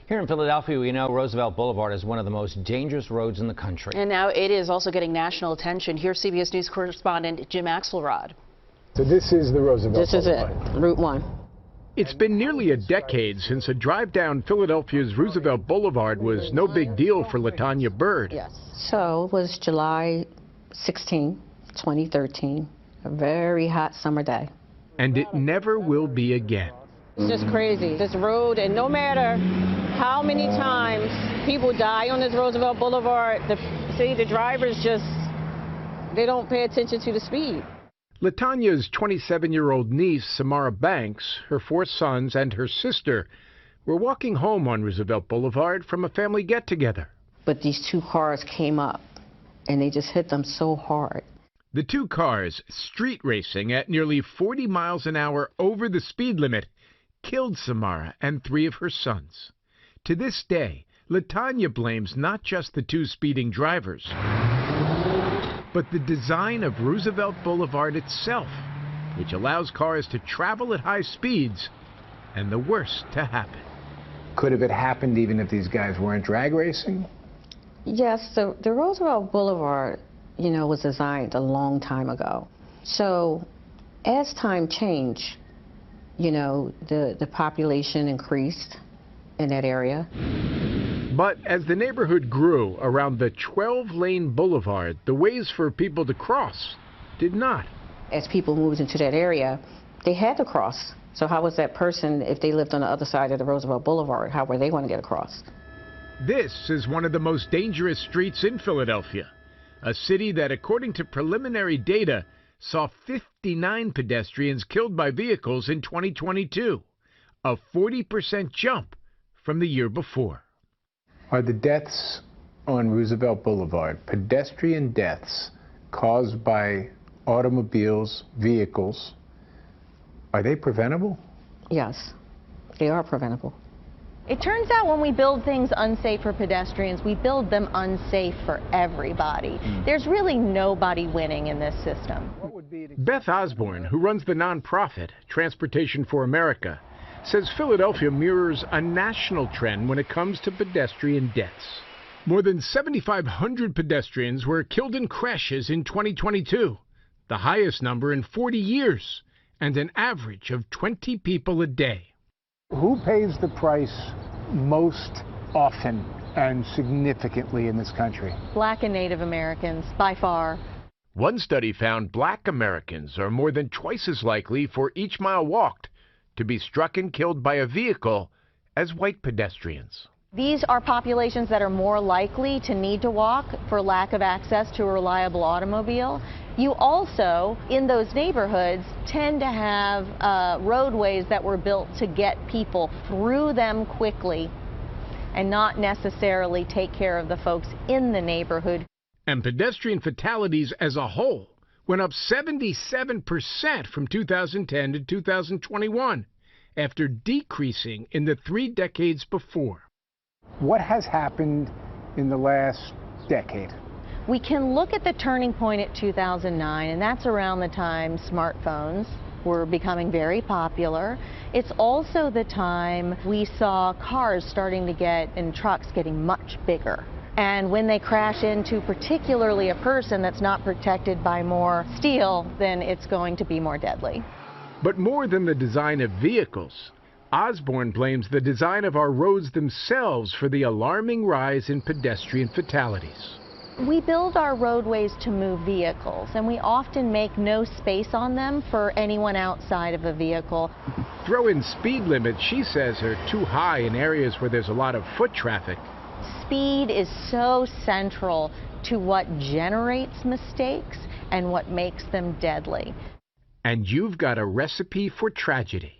Here in Philadelphia, we know Roosevelt Boulevard is one of the most dangerous roads in the country. And now it is also getting national attention. Here's CBS News correspondent Jim Axelrod. So this is the Roosevelt Boulevard. This is it, Route 1. It's been nearly a decade since a drive down Philadelphia's Roosevelt Boulevard was no big deal for Latanya Bird. Yes. So it was July 16, 2013, a very hot summer day. And it never will be again. It's just crazy, this road, and no matter how many times people die on this Roosevelt Boulevard, the drivers just, they don't pay attention to the speed. Latanya's 27-year-old niece, Samara Banks, her 4 sons, and her sister were walking home on Roosevelt Boulevard from a family get-together. But these 2 cars came up, and they just hit them so hard. The 2 cars, street racing at nearly 40 miles an hour over the speed limit, killed Samara and 3 of her sons. To this day, Latanya blames not just the 2 speeding drivers, but the design of Roosevelt Boulevard itself, which allows cars to travel at high speeds and the worst to happen. Could have it happened even if these guys weren't drag racing? Yes, the Roosevelt Boulevard, you know, was designed a long time ago. So as time changed, you know, the population increased in that area. But as the neighborhood grew around the 12-lane boulevard, the ways for people to cross did not. As people moved into that area, they had to cross. So how was that person, if they lived on the other side of the Roosevelt Boulevard, how were they going to get across? This is one of the most dangerous streets in Philadelphia, a city that, according to preliminary data, saw 59 pedestrians killed by vehicles in 2022, a 40% jump from the year before. Are the deaths on Roosevelt Boulevard pedestrian deaths caused by automobiles, vehicles? Are they preventable? Yes, they are preventable. It turns out when we build things unsafe for pedestrians, we build them unsafe for everybody. There's really nobody winning in this system. Beth Osborne, who runs the nonprofit Transportation for America, says Philadelphia mirrors a national trend when it comes to pedestrian deaths. More than 7,500 pedestrians were killed in crashes in 2022, the highest number in 40 years, and an average of 20 people a day. Who pays the price most often and significantly in this country? Black and Native Americans, by far. One study found Black Americans are more than twice as likely for each mile walked to be struck and killed by a vehicle as white pedestrians. These are populations that are more likely to need to walk for lack of access to a reliable automobile. You also, in those neighborhoods, tend to have roadways that were built to get people through them quickly and not necessarily take care of the folks in the neighborhood. And pedestrian fatalities as a whole went up 77% from 2010 to 2021, after decreasing in the 3 decades before. What has happened in the last decade? We can look at the turning point at 2009, and that's around the time smartphones were becoming very popular. It's also the time we saw cars starting to get, and trucks getting much bigger. And when they crash into particularly a person that's not protected by more steel, then it's going to be more deadly. But more than the design of vehicles, Osborne blames the design of our roads themselves for the alarming rise in pedestrian fatalities. We build our roadways to move vehicles, and we often make no space on them for anyone outside of a vehicle. Throw in speed limits, she says, are too high in areas where there's a lot of foot traffic. Speed is so central to what generates mistakes and what makes them deadly. And you've got a recipe for tragedy.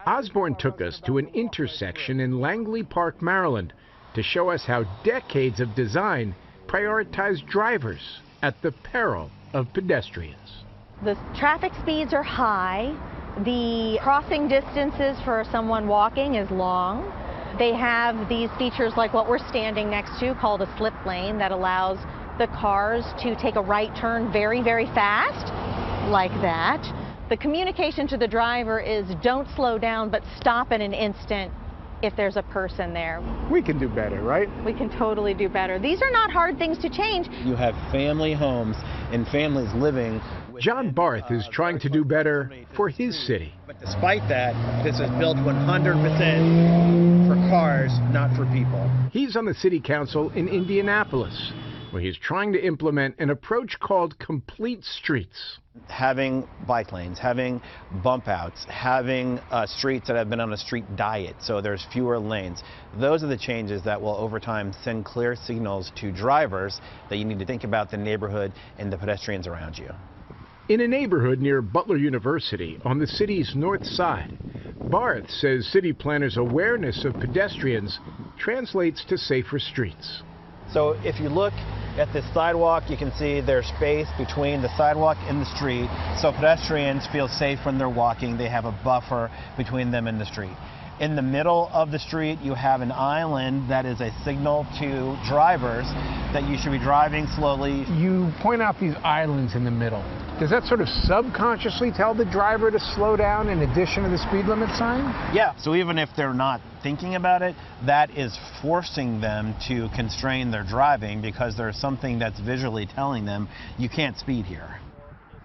Osborne took us to an intersection in Langley Park, Maryland, to show us how decades of design prioritize drivers at the peril of pedestrians. The traffic speeds are high. The crossing distances for someone walking is long. They have these features like what we're standing next to called a slip lane that allows the cars to take a right turn very, very fast, like that. The communication to the driver is don't slow down, but stop in an instant if there's a person there. We can do better, right? We can totally do better. These are not hard things to change. You have family homes and families living. John Barth is trying to do better for his city. But despite that, this is built 100% for cars, not for people. He's on the city council in Indianapolis, where he's trying to implement an approach called complete streets. Having bike lanes, having bump outs, having streets that have been on a street diet, so there's fewer lanes. Those are the changes that will over time send clear signals to drivers that you need to think about the neighborhood and the pedestrians around you. In a neighborhood near Butler University on the city's north side, Barth says city planners' awareness of pedestrians translates to safer streets. So if you look at this sidewalk, you can see there's space between the sidewalk and the street, so pedestrians feel safe when they're walking. They have a buffer between them and the street. In the middle of the street, you have an island that is a signal to drivers that you should be driving slowly. You point out these islands in the middle. Does that sort of subconsciously tell the driver to slow down in addition to the speed limit sign? Yeah, so even if they're not thinking about it, that is forcing them to constrain their driving because there's something that's visually telling them you can't speed here.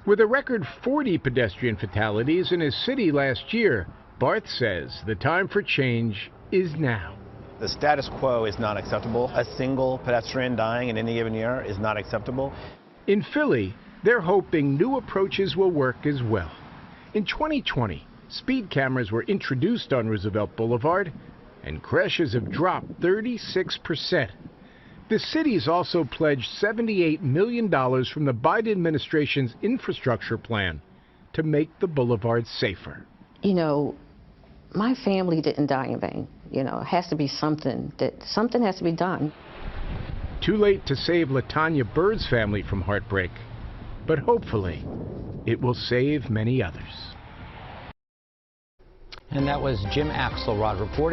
With a record 40 pedestrian fatalities in his city last year, Barth says the time for change is now. The status quo is not acceptable. A single pedestrian dying in any given year is not acceptable. In Philly, they're hoping new approaches will work as well. In 2020, speed cameras were introduced on Roosevelt Boulevard, and crashes have dropped 36%. The city's also pledged $78 million from the Biden administration's infrastructure plan to make the boulevard safer. You know, my family didn't die in vain. You know, it has to be something has to be done. Too late to save LaTanya Bird's family from heartbreak, but hopefully it will save many others. And that was Jim Axelrod reporting.